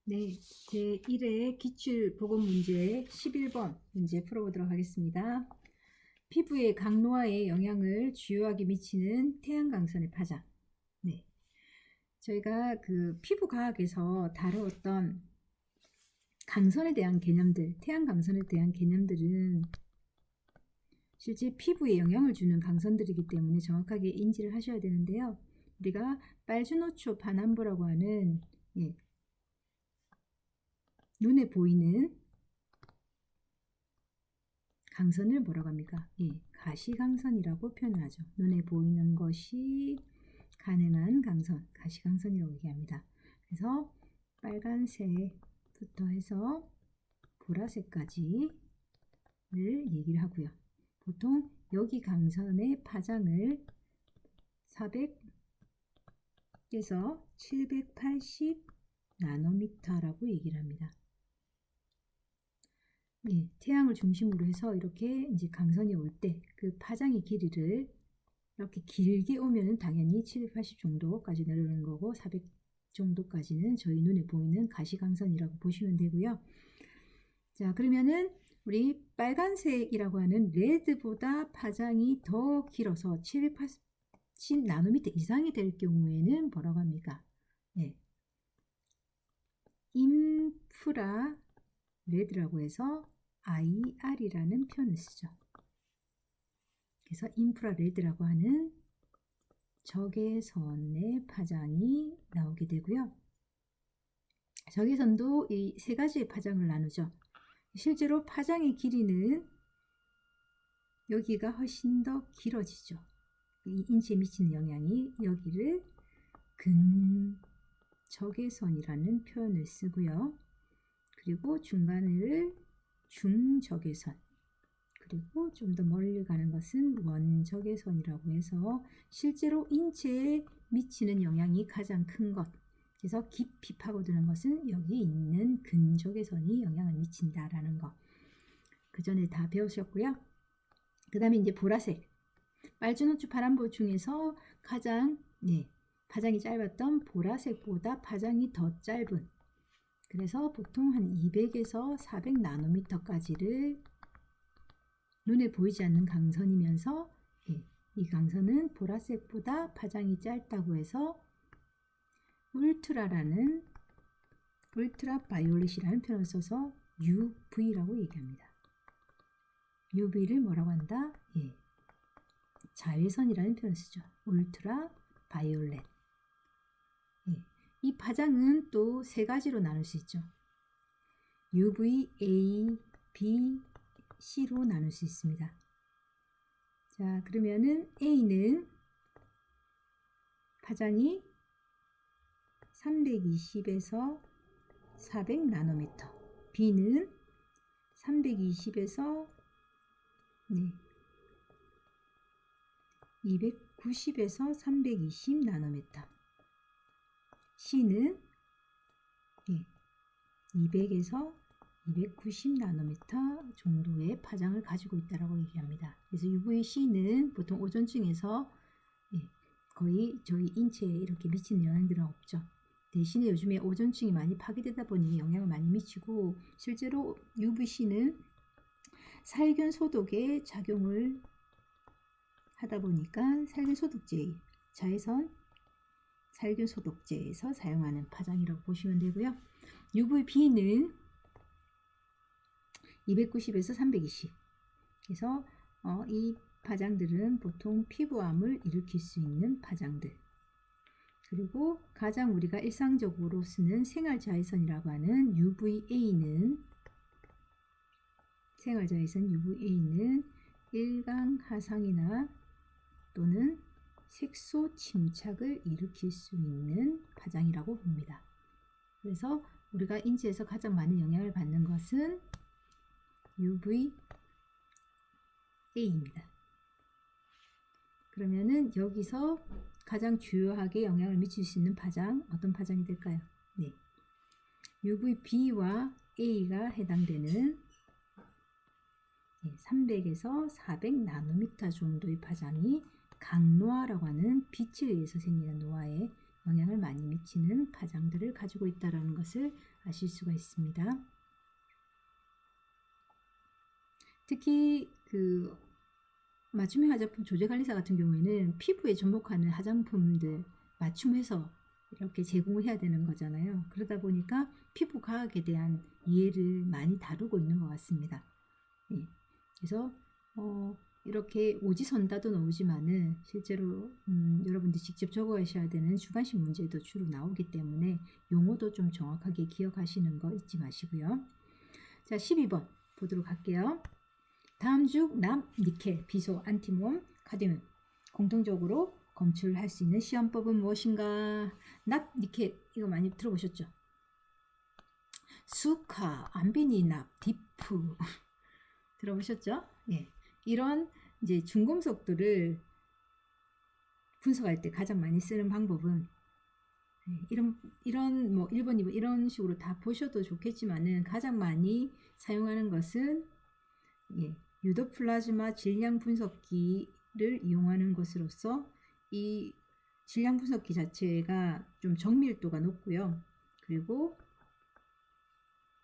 네, 제1회 기출보건문제 11번 문제 풀어보도록 하겠습니다. 피부의 강노화에 영향을 주요하게 미치는 태양광선의 파장. 네, 저희가 그 피부과학에서 다루었던 강선에 대한 개념들, 태양광선에 대한 개념들은 실제 피부에 영향을 주는 강선들이기 때문에 정확하게 인지를 하셔야 되는데요. 우리가 빨주노초 반환부라고 하는 눈에 보이는 강선을 뭐라고 합니까? 가시광선이라고 표현을 하죠. 눈에 보이는 것이 가능한 강선, 가시광선이라고 얘기합니다. 그래서 빨간색부터 해서 보라색까지를 얘기를 하고요. 보통 여기 강선의 파장을 400에서 780 나노미터라고 얘기를 합니다. 태양을 중심으로 해서 이렇게 이제 강선이 올 때 그 파장의 길이를 이렇게 길게 오면은 당연히 780 정도까지 내려오는 거고 400 정도까지는 저희 눈에 보이는 가시광선이라고 보시면 되고요. 자, 그러면은 우리 빨간색이라고 하는 레드보다 파장이 더 길어서 780 나노미터 이상이 될 경우에는 뭐라고 합니까? 인프라 레드라고 해서 IR이라는 표현을 쓰죠. 그래서 인프라레드라고 하는 적외선의 파장이 나오게 되고요. 적외선도 이 세 가지의 파장을 나누죠. 실제로 파장의 길이는 여기가 훨씬 더 길어지죠. 이 인체에 미치는 영향이 여기를 근적외선이라는 표현을 쓰고요. 그리고 중간을 중적외선, 그리고 좀 더 멀리 가는 것은 원적외선이라고 해서 실제로 인체에 미치는 영향이 가장 큰 것, 그래서 깊이 파고드는 것은 여기 있는 근적외선이 영향을 미친다라는 거. 그 전에 다 배우셨고요. 그 다음에 이제 보라색, 빨주노초 파란보 중에서 가장 파장이 짧았던 보라색보다 파장이 더 짧은, 그래서 보통 한 200에서 400 나노미터까지를 눈에 보이지 않는 강선이면서 이 강선은 보라색보다 파장이 짧다고 해서 울트라바이올렛이라는 표현을 써서 UV라고 얘기합니다. UV를 뭐라고 한다? 자외선이라는 표현을 쓰죠. 울트라바이올렛. 이 파장은 또 세 가지로 나눌 수 있죠. UV, A, B, C로 나눌 수 있습니다. 자, 그러면은 A는 파장이 320에서 400 나노미터, B는 320에서 290에서 320 나노미터, C는 200에서 290 나노미터 정도의 파장을 가지고 있다고 얘기합니다. 그래서 UVC는 보통 오존층에서 거의 저희 인체에 이렇게 미치는 영향들은 없죠. 대신에 요즘에 오존층이 많이 파괴되다 보니 영향을 많이 미치고, 실제로 UVC는 살균 소독에 작용을 하다 보니까 살균 소독제, 자외선 살균 소독제에서 사용하는 파장이라고 보시면 되고요. UVB는 290에서 320. 그래서 이 파장들은 보통 피부암을 일으킬 수 있는 파장들. 그리고 가장 우리가 일상적으로 쓰는 생활자외선이라고 하는 UVA는 일광 하상이나 또는 색소 침착을 일으킬 수 있는 파장이라고 봅니다. 그래서 우리가 인체에서 가장 많은 영향을 받는 것은 UVA입니다. 그러면은 여기서 가장 주요하게 영향을 미칠 수 있는 파장, 어떤 파장이 될까요? UVB와 A가 해당되는 300에서 400 나노미터 정도의 파장이 강노화라고 하는 빛에 의해서 생기는 노화에 영향을 많이 미치는 파장들을 가지고 있다는 것을 아실 수가 있습니다. 특히 그 맞춤형 화장품 조제관리사 같은 경우에는 피부에 접목하는 화장품들 맞춤해서 이렇게 제공을 해야 되는 거잖아요. 그러다 보니까 피부 과학에 대한 이해를 많이 다루고 있는 것 같습니다. 예. 그래서 이렇게 오지선다도 나오지만은 실제로 여러분들이 직접 적어가셔야 되는 주관식 문제도 주로 나오기 때문에 용어도 좀 정확하게 기억하시는 거 잊지 마시고요. 자, 12번 보도록 할게요. 다음 중 납, 니켈, 비소, 안티몬, 카드뮴 공통적으로 검출할 수 있는 시험법은 무엇인가? 납, 니켈 이거 많이 들어보셨죠? 수카, 안비니납, 디프 들어보셨죠? 예, 이런 이제 중금속들을 분석할 때 가장 많이 쓰는 방법은 이런 뭐 1번, 2번 이런 식으로 다 보셔도 좋겠지만은 가장 많이 사용하는 것은 유도 플라즈마 질량 분석기를 이용하는 것으로서 이 질량 분석기 자체가 좀 정밀도가 높고요. 그리고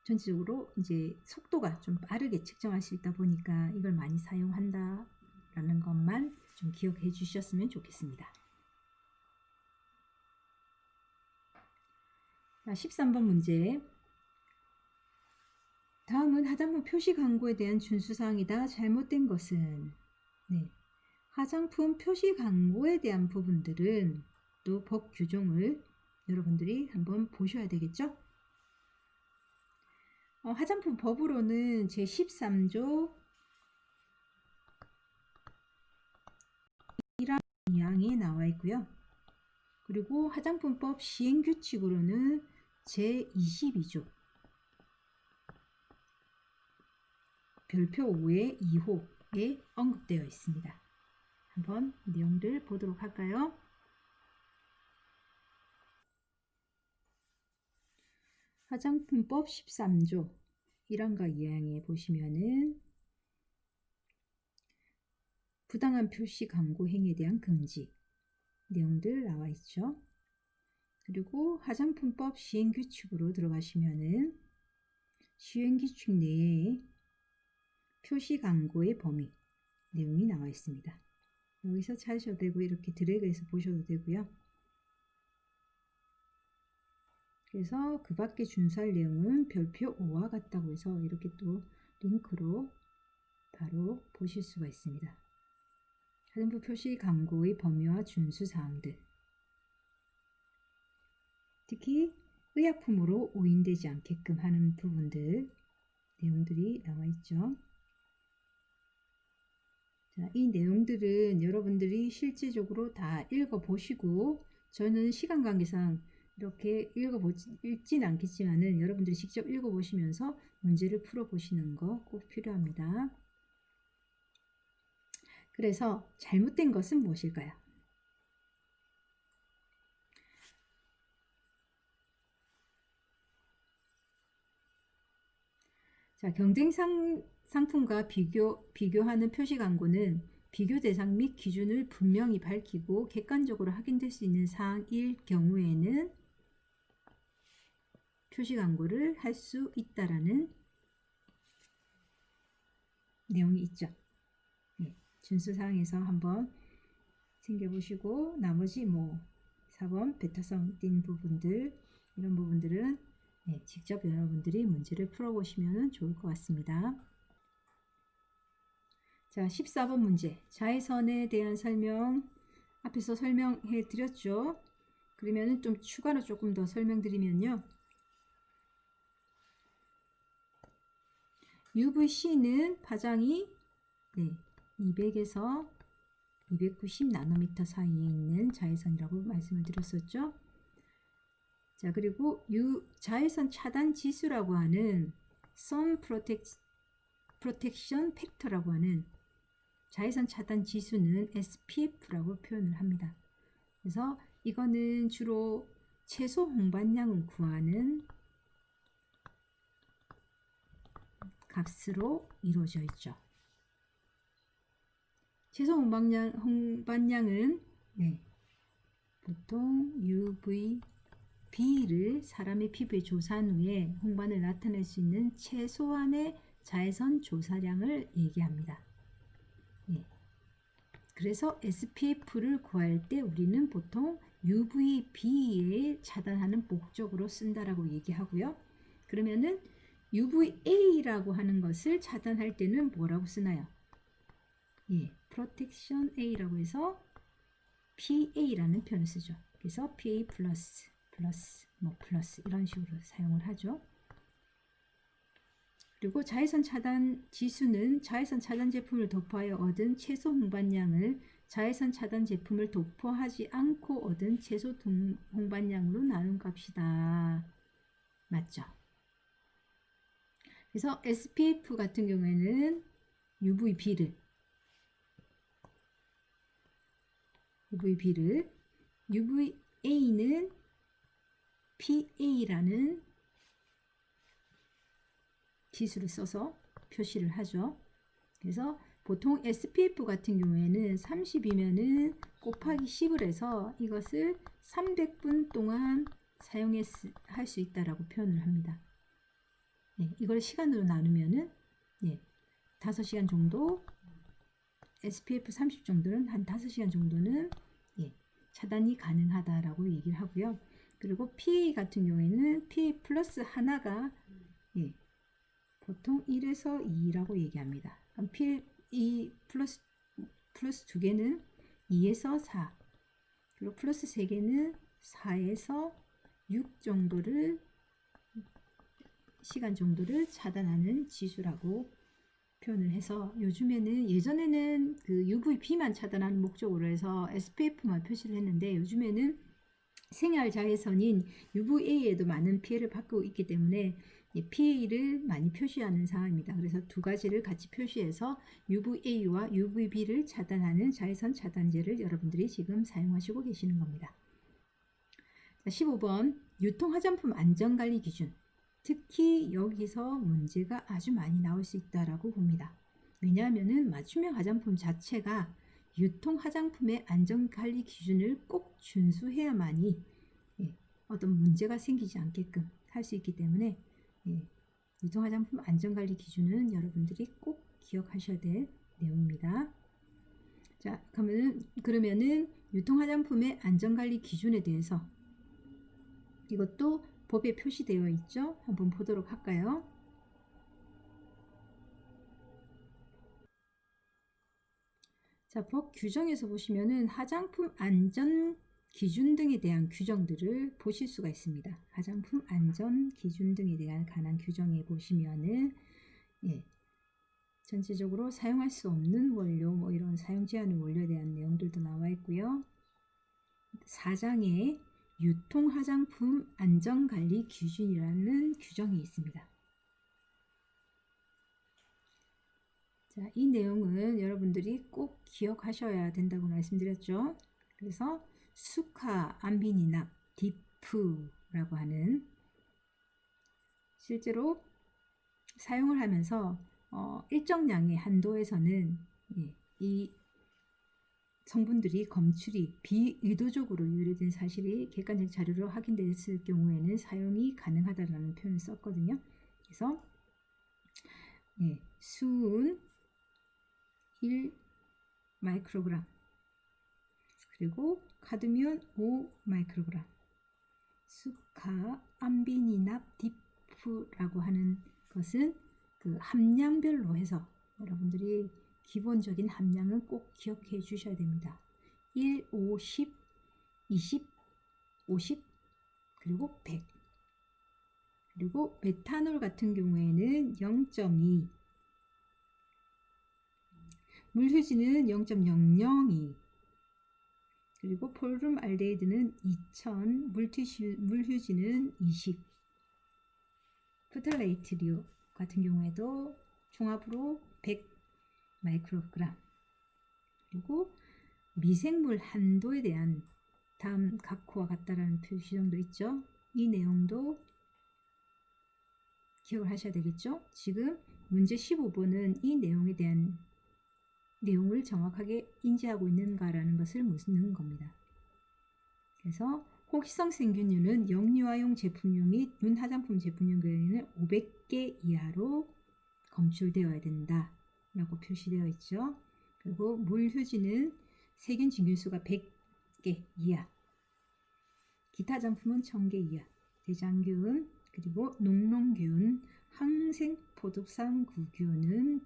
전체적으로 이제 속도가 좀 빠르게 측정할 수 있다 보니까 이걸 많이 사용한다라는 것만 좀 기억해 주셨으면 좋겠습니다. 자, 13번 문제. 다음은 화장품 표시 광고에 대한 준수사항이다. 잘못된 것은 화장품 표시 광고에 대한 부분들은 또 법 규정을 여러분들이 한번 보셔야 되겠죠? 화장품 법으로는 제13조 1항이 나와 있고요. 그리고 화장품법 시행규칙으로는 제22조 별표 5의 2호에 언급되어 있습니다. 한번 내용들 보도록 할까요? 화장품법 13조 1항과 2항에 보시면은 부당한 표시 광고 행위에 대한 금지 내용들 나와 있죠. 그리고 화장품법 시행규칙으로 들어가시면은 시행규칙 내에 표시 광고의 범위 내용이 나와 있습니다. 여기서 찾으셔도 되고 이렇게 드래그해서 보셔도 되고요. 그래서 그 밖에 준수할 내용은 별표 5와 같다고 해서 이렇게 또 링크로 바로 보실 수가 있습니다. 화장품 표시 광고의 범위와 준수 사항들, 특히 의약품으로 오인되지 않게끔 하는 부분들 내용들이 나와 있죠. 자, 이 내용들은 여러분들이 실제적으로 다 읽어보시고, 저는 시간 관계상 이렇게 읽지는 않겠지만은 여러분들이 직접 읽어보시면서 문제를 풀어보시는 거 꼭 필요합니다. 그래서 잘못된 것은 무엇일까요? 자, 경쟁 상품과 비교하는 표시 광고는 비교 대상 및 기준을 분명히 밝히고 객관적으로 확인될 수 있는 사항일 경우에는 표시 광고를 할 수 있다라는 내용이 있죠. 준수 사항에서 한번 챙겨보시고 나머지 4번 베타성 띈 부분들 이런 부분들은 직접 여러분들이 문제를 풀어보시면 좋을 것 같습니다. 자, 14번 문제. 자외선에 대한 설명 앞에서 설명해 드렸죠. 그러면 좀 추가로 조금 더 설명드리면요. UVC는 파장이 200에서 290 나노미터 사이에 있는 자외선이라고 말씀을 드렸었죠. 자, 그리고 자외선 차단 지수라고 하는 Sun Protection Factor라고 하는 자외선 차단 지수는 SPF라고 표현을 합니다. 그래서 이거는 주로 최소 홍반량을 구하는 값으로 이루어져 있죠. 최소 홍반량은 보통 UVB를 사람의 피부에 조사한 후에 홍반을 나타낼 수 있는 최소한의 자외선 조사량을 얘기합니다. 예. 그래서 SPF를 구할 때 우리는 보통 UVB에 차단하는 목적으로 쓴다라고 얘기하고요. 그러면은 UVA라고 하는 것을 차단할 때는 뭐라고 쓰나요? 예, Protection A라고 해서 PA라는 표현을 쓰죠. 그래서 PA 플러스 이런 식으로 사용을 하죠. 그리고 자외선 차단 지수는 자외선 차단 제품을 도포하여 얻은 최소 홍반량을 자외선 차단 제품을 도포하지 않고 얻은 최소 홍반량으로 나눈 값이다. 맞죠? 그래서 SPF 같은 경우에는 UVB를 UVA는 PA라는 지수를 써서 표시를 하죠. 그래서 보통 SPF 같은 경우에는 30이면은 곱하기 10을 해서 이것을 300분 동안 사용할 수 있다라고 표현을 합니다. 예, 이걸 시간으로 나누면은 5시간 정도 SPF 30 정도는 한 5시간 정도는 차단이 가능하다라고 얘기를 하고요. 그리고 PA 같은 경우에는 PA 플러스 하나가 보통 1에서 2라고 얘기합니다. 그럼 PA 플러스 2개는 2에서 4 그리고 플러스 3개는 4에서 6 정도를 시간 정도를 차단하는 지수라고 표현을 해서 요즘에는 예전에는 그 UVB만 차단하는 목적으로 해서 SPF만 표시를 했는데 요즘에는 생활 자외선인 UVA에도 많은 피해를 받고 있기 때문에 PA를 많이 표시하는 상황입니다. 그래서 두 가지를 같이 표시해서 UVA와 UVB를 차단하는 자외선 차단제를 여러분들이 지금 사용하시고 계시는 겁니다. 자, 15번 유통 화장품 안전관리 기준. 특히 여기서 문제가 아주 많이 나올 수 있다라고 봅니다. 왜냐하면은 맞춤형 화장품 자체가 유통 화장품의 안전관리 기준을 꼭 준수해야만이 어떤 문제가 생기지 않게끔 할 수 있기 때문에 유통 화장품 안전관리 기준은 여러분들이 꼭 기억하셔야 될 내용입니다. 자, 그러면은 유통 화장품의 안전관리 기준에 대해서 이것도 법에 표시되어 있죠. 한번 보도록 할까요? 자, 법 규정에서 보시면은 화장품 안전 기준 등에 대한 규정들을 보실 수가 있습니다. 화장품 안전 기준 등에 대한 관한 규정에 보시면은 전체적으로 사용할 수 없는 원료, 뭐 이런 사용 제한 원료에 대한 내용들도 나와 있고요. 4장에 유통 화장품 안전관리 기준이라는 규정이 있습니다. 자, 이 내용은 여러분들이 꼭 기억하셔야 된다고 말씀드렸죠. 그래서 수카, 암비니납, 디프라고 하는 실제로 사용을 하면서 일정량의 한도에서는 이 성분들이 검출이 비의도적으로 유래된 사실이 객관적 자료로 확인됐을 경우에는 사용이 가능하다라는 표현을 썼거든요. 그래서 수은 1 마이크로그램 그리고 카드뮴 5 마이크로그램 수카 암비니납 디프라고 하는 것은 그 함량별로 해서 여러분들이 기본적인 함량은 꼭 기억해 주셔야 됩니다. 1, 5, 10, 20, 50 그리고 100 그리고 메탄올 같은 경우에는 0.2 물휴지는 0.002 그리고 폴름알데히드는 2000 물휴지는 20 프탈레이트류 같은 경우에도 종합으로 100 마이크로그램 그리고 미생물 한도에 대한 다음 각호와 같다라는 표시정도 있죠. 이 내용도 기억을 하셔야 되겠죠. 지금 문제 15번은 이 내용에 대한 내용을 정확하게 인지하고 있는가라는 것을 묻는 겁니다. 그래서 호기성 생균류는 영유아용 제품용 및 눈 화장품 제품용 경우에는 500개 이하로 검출되어야 된다 라고 표시되어 있죠. 그리고 물휴지는 세균 진균수가 100개 이하, 기타 화장품은 1000개 이하, 대장균 그리고 농농균, 항생포도상구균은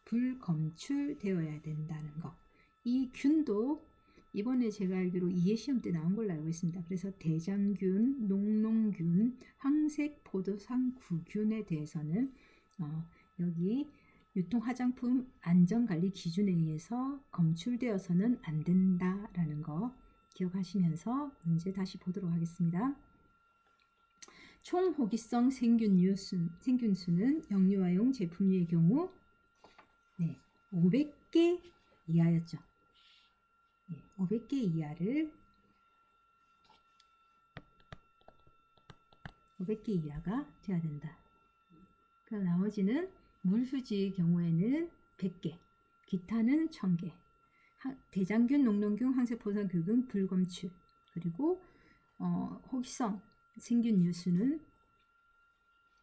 불검출되어야 된다는 거. 이 균도 이번에 제가 알기로 이해시험 때 나온 걸로 알고 있습니다. 그래서 대장균, 농농균, 항생포도상구균에 대해서는 여기 유통화장품 안전관리 기준에 의해서 검출되어서는 안 된다라는 거 기억하시면서 문제 다시 보도록 하겠습니다. 총 호기성 생균수는 영유아용 제품류의 경우 500개 이하였죠. 500개 이하를 500개 이하가 돼야 된다. 그럼 나머지는 물휴지의 경우에는 100개, 기타는 1000개, 대장균, 농농균, 항생포도상구균 불검출, 그리고 호기성 생균류 수는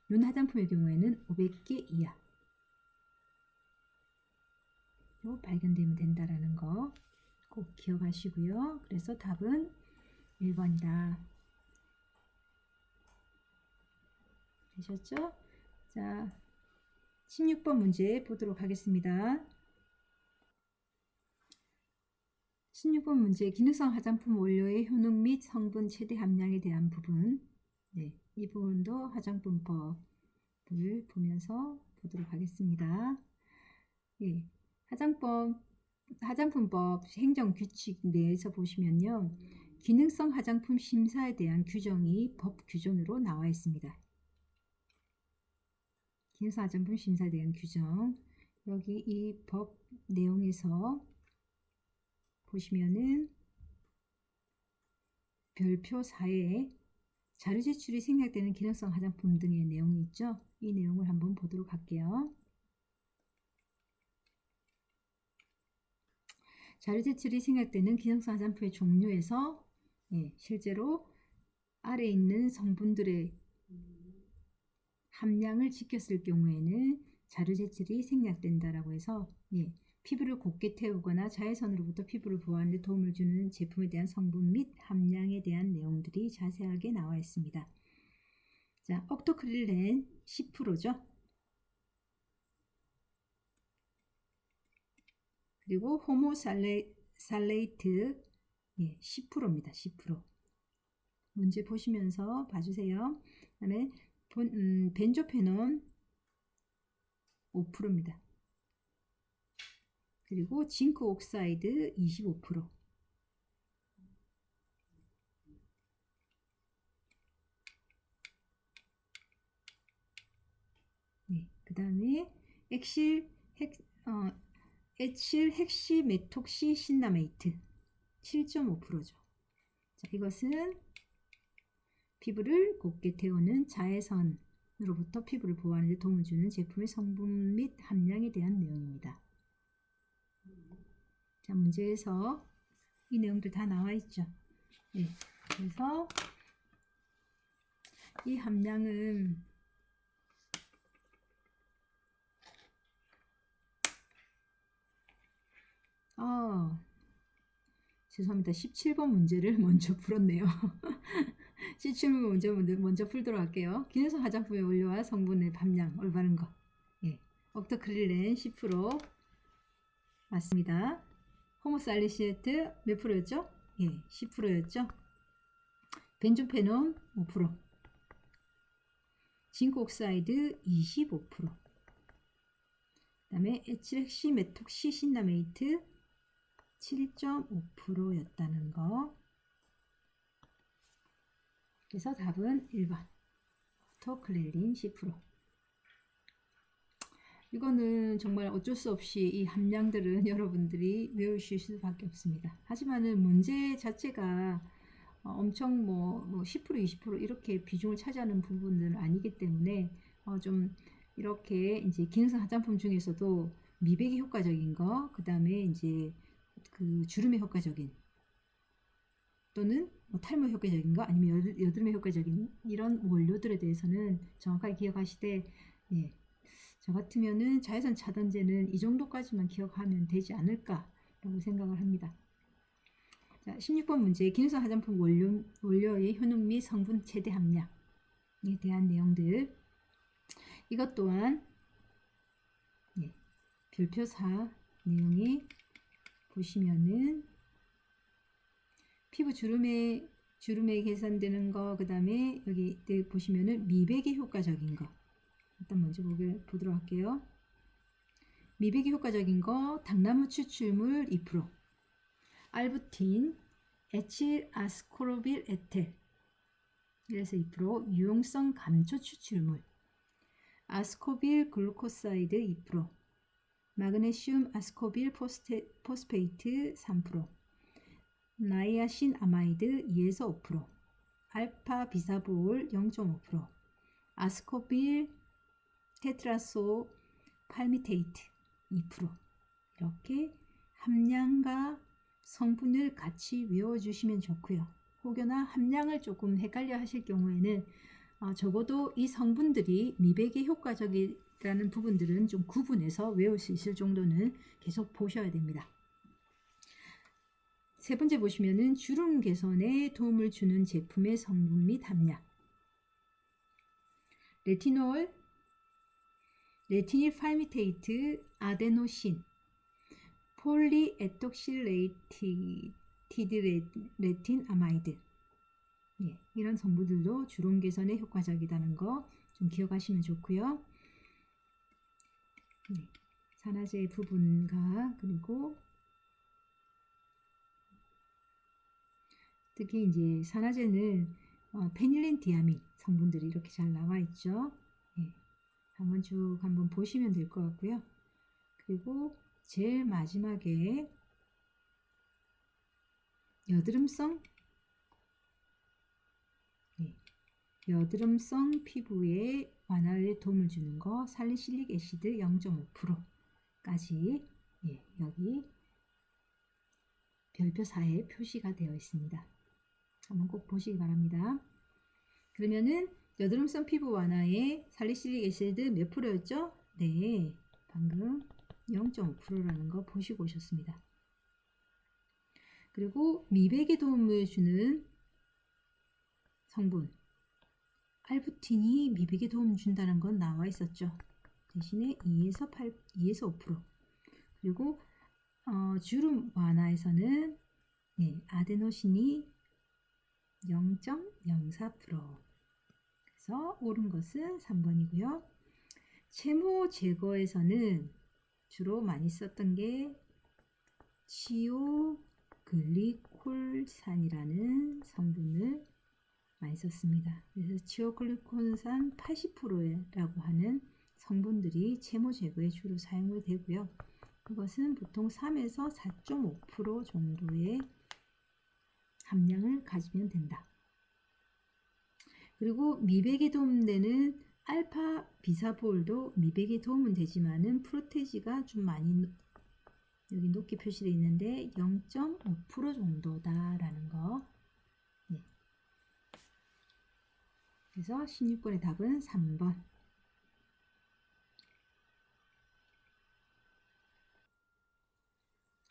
눈 화장품의 경우에는 500개 이하 발견되면 된다라는 거 꼭 기억하시고요. 그래서 답은 1번이다. 되셨죠? 자, 16번 문제 보도록 하겠습니다. 16번 문제, 기능성 화장품 원료의 효능 및 성분 최대 함량에 대한 부분. 이 부분도 화장품법을 보면서 보도록 하겠습니다. 화장품법 행정규칙 내에서 보시면요, 기능성 화장품 심사에 대한 규정이 법 규정으로 나와 있습니다. 기능성 화장품 심사에 대한 규정, 여기 이 법 내용에서 보시면은 별표 4에 자료 제출이 생략되는 기능성 화장품 등의 내용이 있죠. 이 내용을 한번 보도록 할게요. 자료 제출이 생략되는 기능성 화장품의 종류에서 실제로 아래 있는 성분들의 함량을 지켰을 경우에는 자료 제출이 생략된다라고 해서 피부를 곱게 태우거나 자외선으로부터 피부를 보호하는 데 도움을 주는 제품에 대한 성분 및 함량에 대한 내용들이 자세하게 나와 있습니다. 자, 옥토크릴렌 10%죠. 그리고 호모살레이트 10%입니다. 10%. 문제 보시면서 봐주세요. 그 다음에 벤조페논 5%입니다. 그리고 징크 옥사이드 25%. 그 다음에 에칠 헥시메톡시 신나메이트 7.5%죠. 자, 이것은 피부를 곱게 태우는 자외선으로부터 피부를 보호하는 데 도움을 주는 제품의 성분 및 함량에 대한 내용입니다. 자, 문제에서 이 내용들 다 나와 있죠. 그래서 이 함량은 죄송합니다. 17번 문제를 먼저 풀었네요. 17번 문제 먼저 풀도록 할게요. 기능성 화장품의 원료와 성분의 함량 올바른 거. 옥토크릴렌 10% 맞습니다. 호모살리시에트 몇 프로였죠? 10%였죠. 벤조페논 5%, 징크 옥사이드 25%, 그 다음에 에틸헥시메톡시 신나메이트 7.5%였다는 거. 그래서 답은 1번 옥토크릴렌 10%. 이거는 정말 어쩔 수 없이 이 함량들은 여러분들이 외우실 수밖에 없습니다. 하지만은 문제 자체가 엄청 10% 20% 이렇게 비중을 차지하는 부분은 아니기 때문에 좀 이렇게 이제 기능성 화장품 중에서도 미백이 효과적인 거, 그 다음에 이제 그 주름에 효과적인 또는 뭐 탈모 효과적인 거 아니면 여드름에 효과적인 이런 원료들에 대해서는 정확하게 기억하시되 예, 저 같으면은 자외선 차단제는 이 정도까지만 기억하면 되지 않을까라고 생각을 합니다. 자, 16번 문제 기능성 화장품 원료의 효능 및 성분 최대 함량에 대한 내용들 이것 또한 예, 별표 4 내용에 보시면은 피부 주름에 개선되는 거, 그 다음에 여기 보시면은 미백에 효과적인 거. 일단 먼저 보도록 할게요. 미백에 효과적인 거, 당나무 추출물 2%, 알부틴, 에칠 아스코르빌 에텔, 그래서 2%, 유용성 감초 추출물, 아스코빌 글루코사이드 2%, 마그네슘 아스코빌 포스페이트 3%, 나이아신 아마이드 2에서 5%, 알파 비사볼 0.5%, 아스코빌 테트라소 팔미테이트 2%. 이렇게 함량과 성분을 같이 외워주시면 좋고요. 혹여나 함량을 조금 헷갈려 하실 경우에는 적어도 이 성분들이 미백에 효과적이라는 부분들은 좀 구분해서 외울 수 있을 정도는 계속 보셔야 됩니다. 세 번째 보시면은 주름 개선에 도움을 주는 제품의 성분 및 함량. 레티놀, 레티닐 팔미테이트, 아데노신, 폴리에톡실레이티드 레틴 아마이드. 이런 성분들도 주름 개선에 효과적이라는 거 좀 기억하시면 좋고요. 산화제 부분과 그리고 특히 이제 산화제는 페닐렌 디아민 성분들이 이렇게 잘 나와 있죠. 한번 보시면 될 것 같고요. 그리고 제일 마지막에 여드름성 피부에 완화에 도움을 주는 거 살리실릭 애시드 0.5%까지 여기 별표 4에 표시가 되어 있습니다. 한번 꼭 보시기 바랍니다. 그러면은 여드름성 피부 완화에 살리실릭 애시드 몇 프로였죠? 네, 방금 0.5%라는 거 보시고 오셨습니다. 그리고 미백에 도움을 주는 성분 알부틴이 미백에 도움을 준다는 건 나와 있었죠. 대신에 2에서 5%. 그리고 주름 완화에서는 아데노신이 0.04%. 그래서 옳은 것은 3번이고요. 채모 제거에서는 주로 많이 썼던 게 치오글리콜산이라는 성분을 많이 썼습니다. 그래서 치오글리콜산 80%라고 하는 성분들이 채모 제거에 주로 사용이 되고요. 이것은 보통 3에서 4.5% 정도의 함량을 가지면 된다. 그리고 미백에 도움되는 알파 비사볼도 미백에 도움은 되지만은 프로테지가 좀 많이 여기 높게 표시되어 있는데 0.5% 정도다라는 거. 그래서 16번의 답은 3번.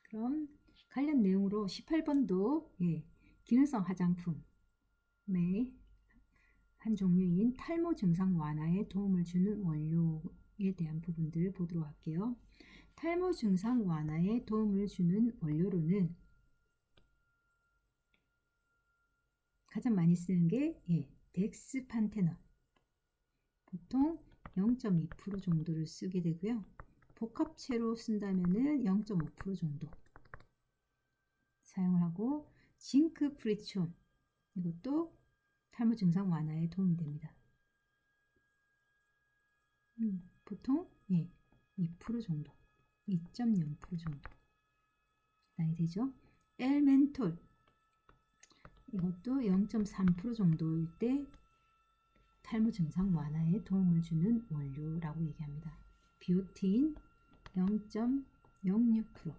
그럼 관련 내용으로 18번도 기능성 화장품의 한 종류인 탈모 증상 완화에 도움을 주는 원료에 대한 부분들을 보도록 할게요. 탈모 증상 완화에 도움을 주는 원료로는 가장 많이 쓰는 게 덱스판테논, 보통 0.2% 정도를 쓰게 되고요. 복합체로 쓴다면은 0.5% 정도 사용을 하고, 징크 프리촌, 이것도 탈모 증상 완화에 도움이 됩니다. 보통 2% 정도, 2.0% 정도 나이 되죠. 엘멘톨, 이것도 0.3% 정도일 때 탈모 증상 완화에 도움을 주는 원료라고 얘기합니다. 비오틴 0.06%.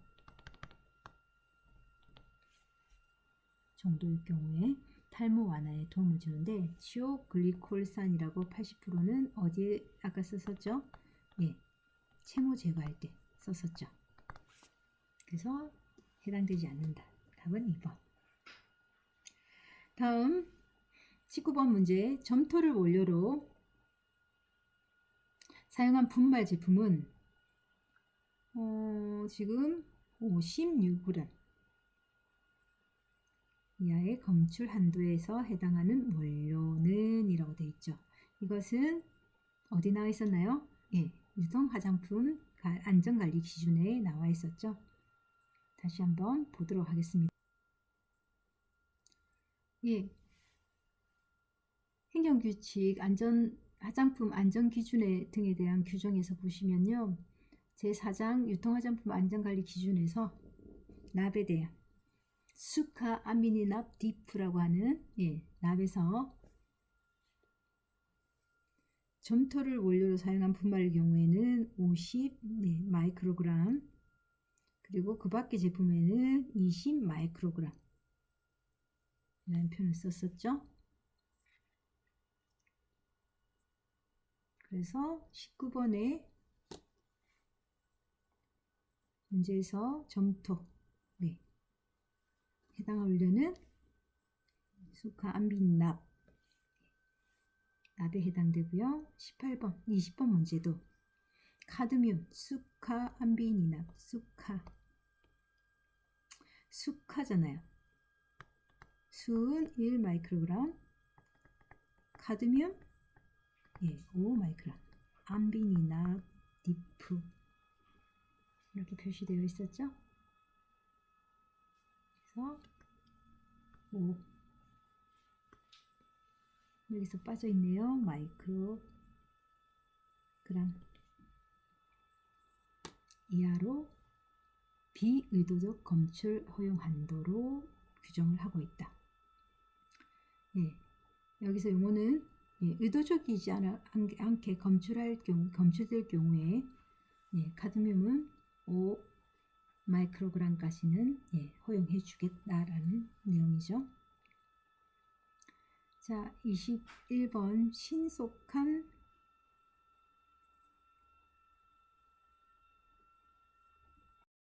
정도일 경우에 탈모 완화에 도움을 주는데 지오글리콜산이라고 80%는 어디에 아까 썼었죠? 예, 채모 제거할 때 썼었죠. 그래서 해당되지 않는다. 답은 2번. 다음 19번 문제. 점토를 원료로 사용한 분말 제품은 지금 56g 이하의 검출 한도에서 해당하는 원료는 이라고 되어 있죠. 이것은 어디 나와 있었나요? 예, 유성 화장품 안전관리 기준에 나와 있었죠. 다시 한번 보도록 하겠습니다. 예, 행정규칙 화장품 안전기준 등에 대한 규정에서 보시면요. 제4장 유통화장품 안전관리 기준에서 납에 대한 수카아미니납 디프라고 하는 납에서 점토를 원료로 사용한 분말의 경우에는 50 마이크로그램 그리고 그 밖의 제품에는 20 마이크로그램 라는 표현을 썼었죠. 그래서 19번에 문제에서 점토 해당할 원료는 수카암빈납 납에 해당되고요. 18번, 20번 문제도 카드뮴, 수카암비니납, 수카잖아요. 수은 1 마이크로그램, 카드뮴 5 마이크로그램, 암비니납, 디프 이렇게 표시되어 있었죠. 그래서 5 여기서 빠져 있네요. 마이크로그램 이하로 비의도적 검출 허용 한도로 규정을 하고 있다. 여기서 용어는 의도적이지 않게 검출될 경우에 카드뮴은 5 마이크로그램까지는 허용해 주겠다라는 내용이죠. 자, 21번 신속한